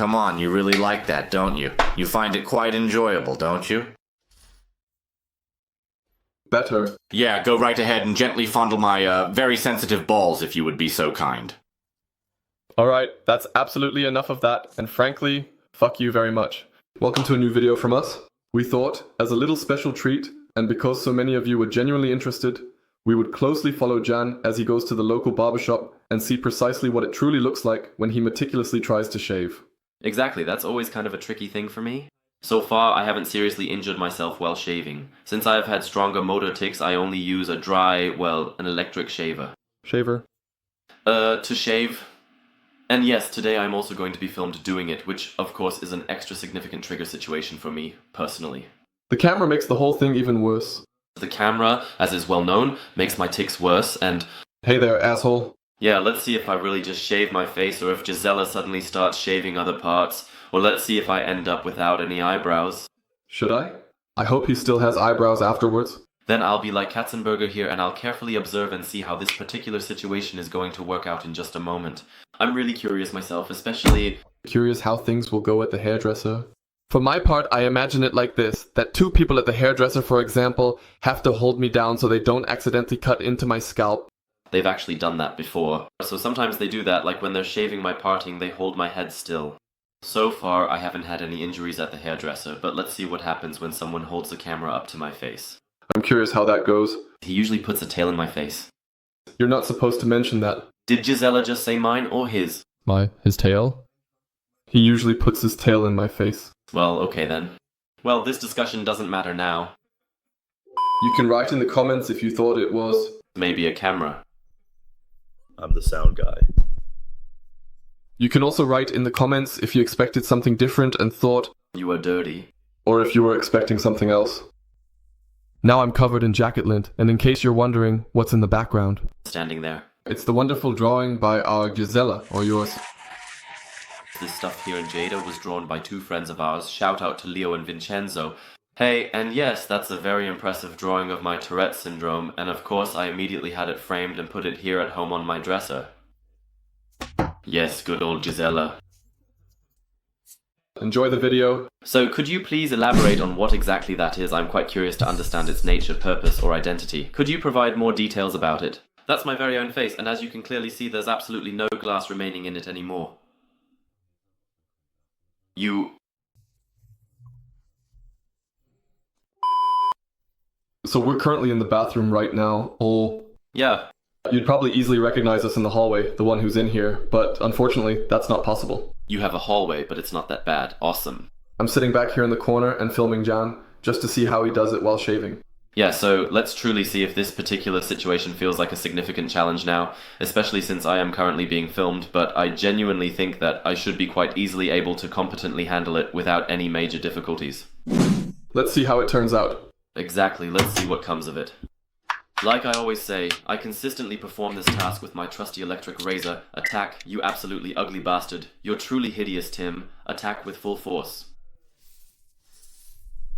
Come on, you really like that, don't you? You find it quite enjoyable, don't you? Better. Yeah, go right ahead and gently fondle my, very sensitive balls if you would be so kind. Alright, that's absolutely enough of that, and frankly, fuck you very much. Welcome to a new video from us. We thought, as a little special treat, and because so many of you were genuinely interested, we would closely follow Jan as he goes to the local barbershop and see precisely what it truly looks like when he meticulously tries to shave. Exactly, that's always kind of a tricky thing for me. So far, I haven't seriously injured myself while shaving. Since I have had stronger motor tics, I only use a dry, well, an electric shaver. Shaver? To shave. And yes, today I'm also going to be filmed doing it, which of course is an extra significant trigger situation for me, personally. The camera makes the whole thing even worse. The camera, as is well known, makes my tics worse, and... Hey there, asshole. Yeah, let's see if I really just shave my face, or if Gisela suddenly starts shaving other parts, or let's see if I end up without any eyebrows. Should I? I hope he still has eyebrows afterwards. Then I'll be like Katzenberger here, and I'll carefully observe and see how this particular situation is going to work out in just a moment. I'm really curious myself, especially... Curious how things will go at the hairdresser. For my part, I imagine it like this, that two people at the hairdresser, for example, have to hold me down so they don't accidentally cut into my scalp. They've actually done that before. So sometimes they do that, like when they're shaving my parting, they hold my head still. So far, I haven't had any injuries at the hairdresser, but let's see what happens when someone holds the camera up to my face. I'm curious how that goes. He usually puts a tail in my face. You're not supposed to mention that. Did Gisela just say mine or his? His tail? He usually puts his tail in my face. Well, okay then. Well, this discussion doesn't matter now. You can write in the comments if you thought it was... Maybe a camera. I'm the sound guy. You can also write in the comments if you expected something different and thought... You are dirty. Or if you were expecting something else. Now I'm covered in jacket lint, and in case you're wondering what's in the background... Standing there. It's the wonderful drawing by our Gisela, or yours. This stuff here in Jada was drawn by two friends of ours. Shout out to Leo and Vincenzo. Hey, and yes, that's a very impressive drawing of my Tourette syndrome, and of course I immediately had it framed and put it here at home on my dresser. Yes, good old Gisela. Enjoy the video. So, could you please elaborate on what exactly that is? I'm quite curious to understand its nature, purpose, or identity. Could you provide more details about it? That's my very own face, and as you can clearly see, there's absolutely no glass remaining in it anymore. So we're currently in the bathroom right now. Yeah. You'd probably easily recognize us in the hallway, the one who's in here, but unfortunately, that's not possible. You have a hallway, but it's not that bad. Awesome. I'm sitting back here in the corner and filming Jan, just to see how he does it while shaving. Yeah, so let's truly see if this particular situation feels like a significant challenge now, especially since I am currently being filmed, but I genuinely think that I should be quite easily able to competently handle it without any major difficulties. Let's see how it turns out. Exactly, let's see what comes of it. Like I always say, I consistently perform this task with my trusty electric razor. Attack, you absolutely ugly bastard. You're truly hideous, Tim. Attack with full force.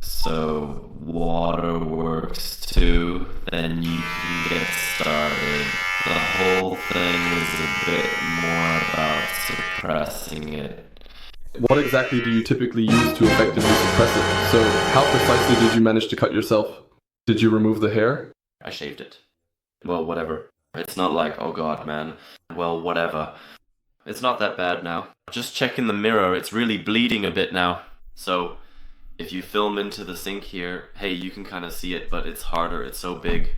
So, waterworks too, then you can get started. The whole thing is a bit more about suppressing it. What exactly do you typically use to effectively suppress it? So, how precisely did you manage to cut yourself? Did you remove the hair? I shaved it. Well, whatever. It's not like, oh god, man. Well, whatever. It's not that bad now. Just check in the mirror, it's really bleeding a bit now. So, if you film into the sink here, hey, you can kind of see it, but it's harder, it's so big.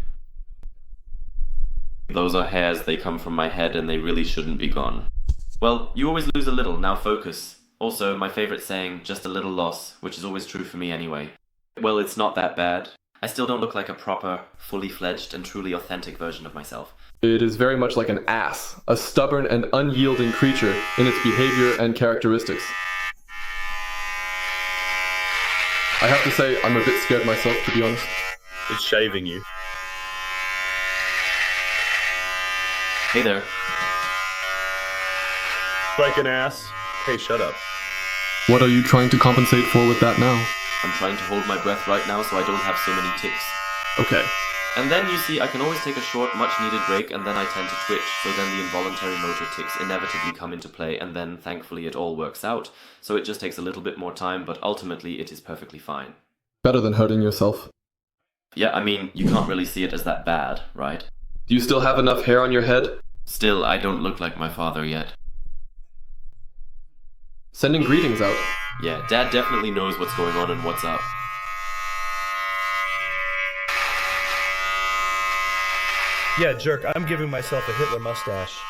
Those are hairs, they come from my head and they really shouldn't be gone. Well, you always lose a little, now focus. Also, my favorite saying, just a little loss, which is always true for me anyway. Well, it's not that bad. I still don't look like a proper, fully fledged and truly authentic version of myself. It is very much like an ass, a stubborn and unyielding creature in its behavior and characteristics. I have to say, I'm a bit scared myself, to be honest. It's shaving you. Hey there. Like an ass. Hey, shut up. What are you trying to compensate for with that now? I'm trying to hold my breath right now so I don't have so many tics. Okay. And then you see I can always take a short, much needed break and then I tend to twitch, so then the involuntary motor tics inevitably come into play and then thankfully it all works out. So it just takes a little bit more time, but ultimately it is perfectly fine. Better than hurting yourself. Yeah, I mean, you can't really see it as that bad, right? Do you still have enough hair on your head? Still, I don't look like my father yet. Sending greetings out. Yeah, Dad definitely knows what's going on and what's up. Yeah, jerk, I'm giving myself a Hitler mustache.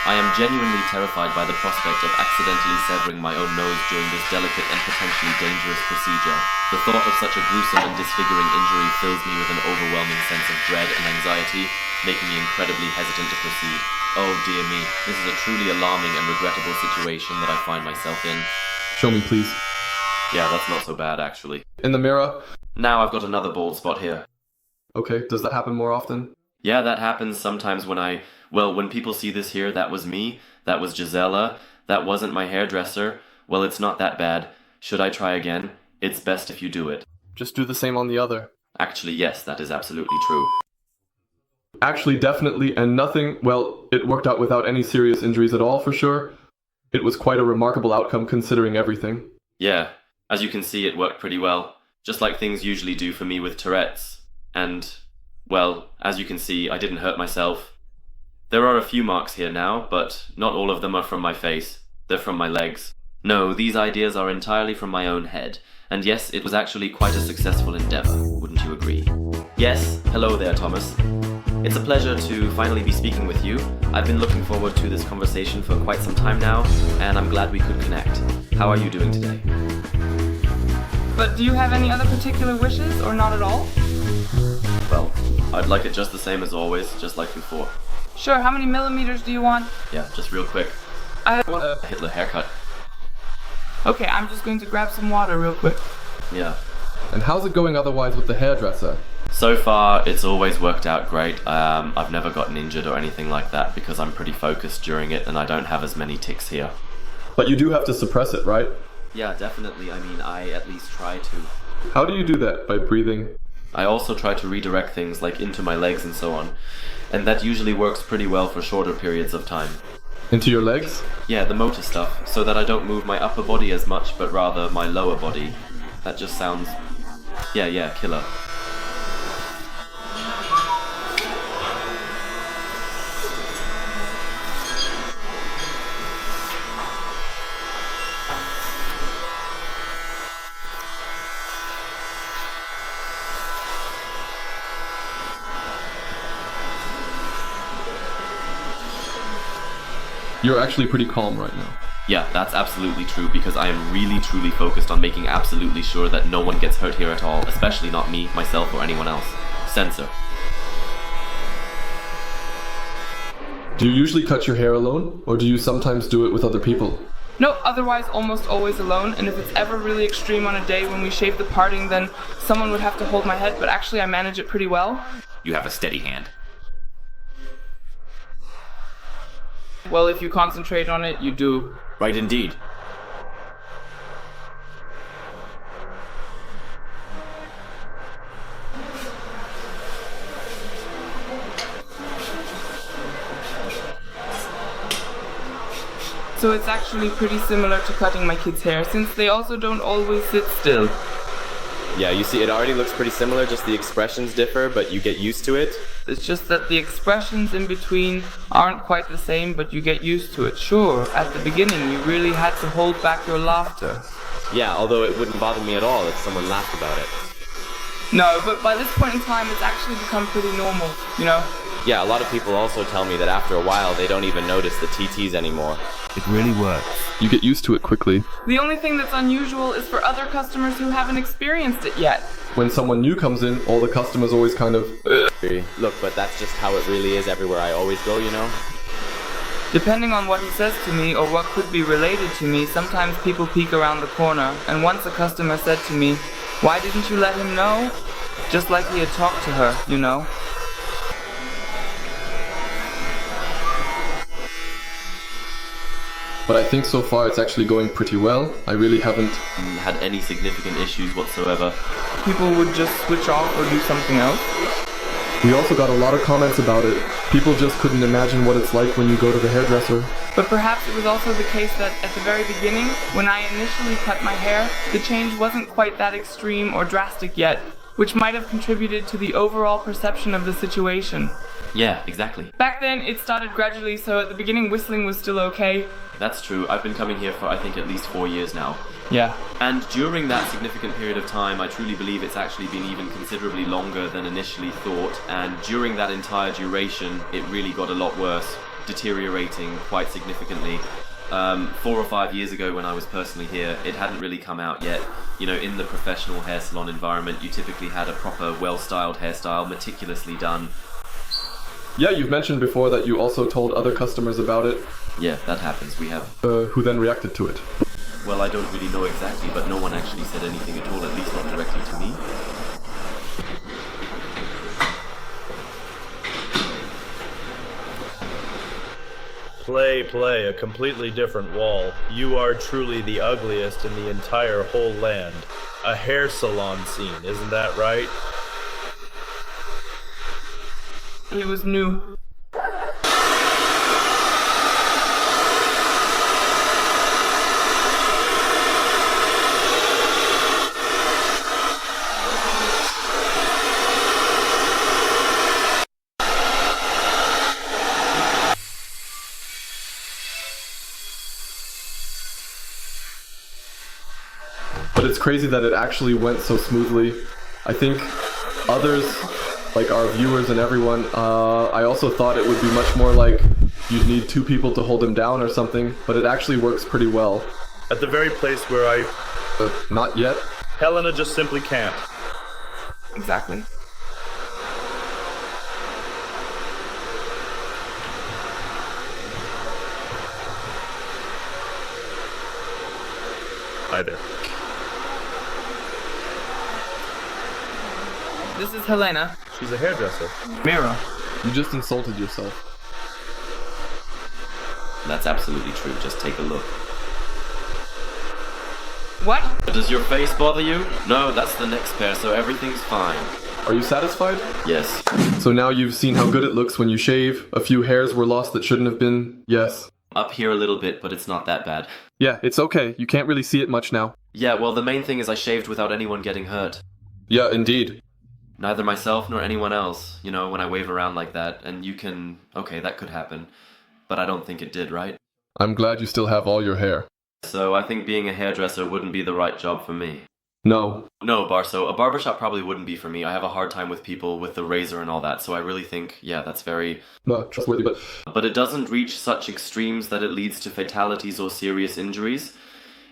I am genuinely terrified by the prospect of accidentally severing my own nose during this delicate and potentially dangerous procedure. The thought of such a gruesome and disfiguring injury fills me with an overwhelming sense of dread and anxiety, making me incredibly hesitant to proceed. Oh dear me, this is a truly alarming and regrettable situation that I find myself in. Show me, please. Yeah, that's not so bad actually. In the mirror? Now I've got another bald spot here. Okay, does that happen more often? Yeah, that happens sometimes when people see this here, that was me, that was Gisela, that wasn't my hairdresser. Well, it's not that bad. Should I try again? It's best if you do it. Just do the same on the other. Actually, yes, that is absolutely true. Actually, definitely, and nothing, well, it worked out without any serious injuries at all, for sure. It was quite a remarkable outcome considering everything. Yeah, as you can see, it worked pretty well. Just like things usually do for me with Tourette's. And, well, as you can see, I didn't hurt myself. There are a few marks here now, but not all of them are from my face. They're from my legs. No, these ideas are entirely from my own head. And yes, it was actually quite a successful endeavor, wouldn't you agree? Yes, hello there, Thomas. It's a pleasure to finally be speaking with you. I've been looking forward to this conversation for quite some time now, and I'm glad we could connect. How are you doing today? But do you have any other particular wishes, or not at all? Well, I'd like it just the same as always, just like before. Sure, how many millimeters do you want? Yeah, just real quick. I want a Hitler haircut. Okay, I'm just going to grab some water real quick. Yeah. And how's it going otherwise with the hairdresser? So far, it's always worked out great. I've never gotten injured or anything like that because I'm pretty focused during it and I don't have as many tics here. But you do have to suppress it, right? Yeah, definitely. I mean, I at least try to. How do you do that? By breathing? I also try to redirect things like into my legs and so on. And that usually works pretty well for shorter periods of time. Into your legs? Yeah, the motor stuff, so that I don't move my upper body as much, but rather my lower body. That just sounds... yeah, killer. You're actually pretty calm right now. Yeah, that's absolutely true because I am really truly focused on making absolutely sure that no one gets hurt here at all, especially not me, myself, or anyone else. Censor. Do you usually cut your hair alone, or do you sometimes do it with other people? No, otherwise almost always alone, and if it's ever really extreme on a day when we shave the parting, then someone would have to hold my head, but actually I manage it pretty well. You have a steady hand. Well, if you concentrate on it, you do. Right indeed. So it's actually pretty similar to cutting my kids' hair, since they also don't always sit still. Yeah, you see, it already looks pretty similar, just the expressions differ, but you get used to it. It's just that the expressions in between aren't quite the same, but you get used to it. Sure, at the beginning you really had to hold back your laughter. Yeah, although it wouldn't bother me at all if someone laughed about it. No, but by this point in time it's actually become pretty normal, you know? Yeah, a lot of people also tell me that after a while they don't even notice the TTs anymore. It really works. You get used to it quickly. The only thing that's unusual is for other customers who haven't experienced it yet. When someone new comes in, all the customers always kind of... Look, but that's just how it really is everywhere I always go, you know? Depending on what he says to me or what could be related to me, sometimes people peek around the corner, and once a customer said to me, "Why didn't you let him know?" Just like he had talked to her, you know? but I think so far it's actually going pretty well. I really haven't... Had any significant issues whatsoever. People would just switch off or do something else. We also got a lot of comments about it. People just couldn't imagine what it's like when you go to the hairdresser. But perhaps it was also the case that at the very beginning, when I initially cut my hair, the change wasn't quite that extreme or drastic yet, which might have contributed to the overall perception of the situation. Yeah, exactly. Back then, it started gradually, so at the beginning whistling was still okay. That's true. I've been coming here for I think at least 4 years now. Yeah. And during that significant period of time, I truly believe it's actually been even considerably longer than initially thought. And during that entire duration, it really got a lot worse, deteriorating quite significantly. 4 or 5 years ago when I was personally here, it hadn't really come out yet. You know, in the professional hair salon environment, you typically had a proper, well-styled hairstyle, meticulously done. Yeah, you've mentioned before that you also told other customers about it. Yeah, that happens. We have. Who then reacted to it? Well, I don't really know exactly, but no one actually said anything at all, at least not directly to me. Play, a completely different wall. You are truly the ugliest in the entire whole land. A hair salon scene, isn't that right? It was new. But it's crazy that it actually went so smoothly. I think others, like our viewers and everyone, I also thought it would be much more like you'd need 2 people to hold him down or something, but it actually works pretty well. At the very place where Not yet. Helena just simply can't. Exactly. Hi there. This is Helena. She's a hairdresser. Mira. You just insulted yourself. That's absolutely true. Just take a look. What? Does your face bother you? No, that's the next pair, so everything's fine. Are you satisfied? Yes. So now you've seen how good it looks when you shave. A few hairs were lost that shouldn't have been. Yes. Up here a little bit, but it's not that bad. Yeah, it's okay. You can't really see it much now. Yeah, well, the main thing is I shaved without anyone getting hurt. Yeah, indeed. Neither myself nor anyone else, you know, when I wave around like that, and you can... Okay, that could happen. But I don't think it did, right? I'm glad you still have all your hair. So I think being a hairdresser wouldn't be the right job for me. No. No, Barso, a barbershop probably wouldn't be for me. I have a hard time with people with the razor and all that, so I really think, yeah, that's very... No, trustworthy, but... But it doesn't reach such extremes that it leads to fatalities or serious injuries.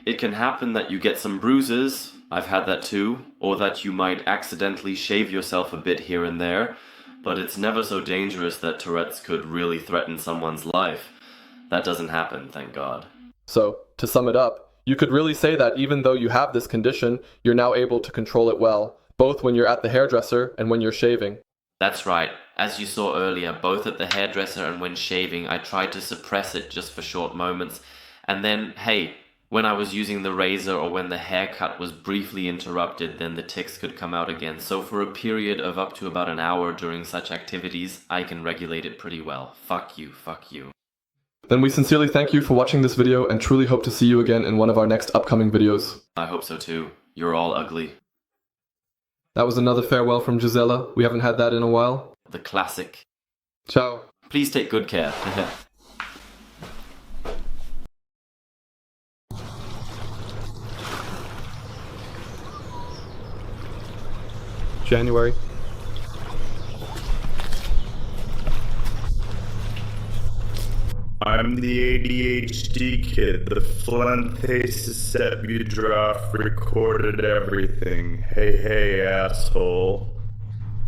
It can happen that you get some bruises, I've had that too, or that you might accidentally shave yourself a bit here and there, but it's never so dangerous that Tourette's could really threaten someone's life. That doesn't happen, thank God. So, to sum it up, you could really say that even though you have this condition, you're now able to control it well, both when you're at the hairdresser and when you're shaving. That's right. As you saw earlier, both at the hairdresser and when shaving, I tried to suppress it just for short moments. And then, hey, when I was using the razor or when the haircut was briefly interrupted, then the tics could come out again. So for a period of up to about an hour during such activities, I can regulate it pretty well. Fuck you, fuck you. Then we sincerely thank you for watching this video and truly hope to see you again in one of our next upcoming videos. I hope so too. You're all ugly. That was another farewell from Gisela. We haven't had that in a while. The classic. Ciao. Please take good care. January. I'm the ADHD kid. The Fuentes Sepudroff recorded everything. Hey, asshole.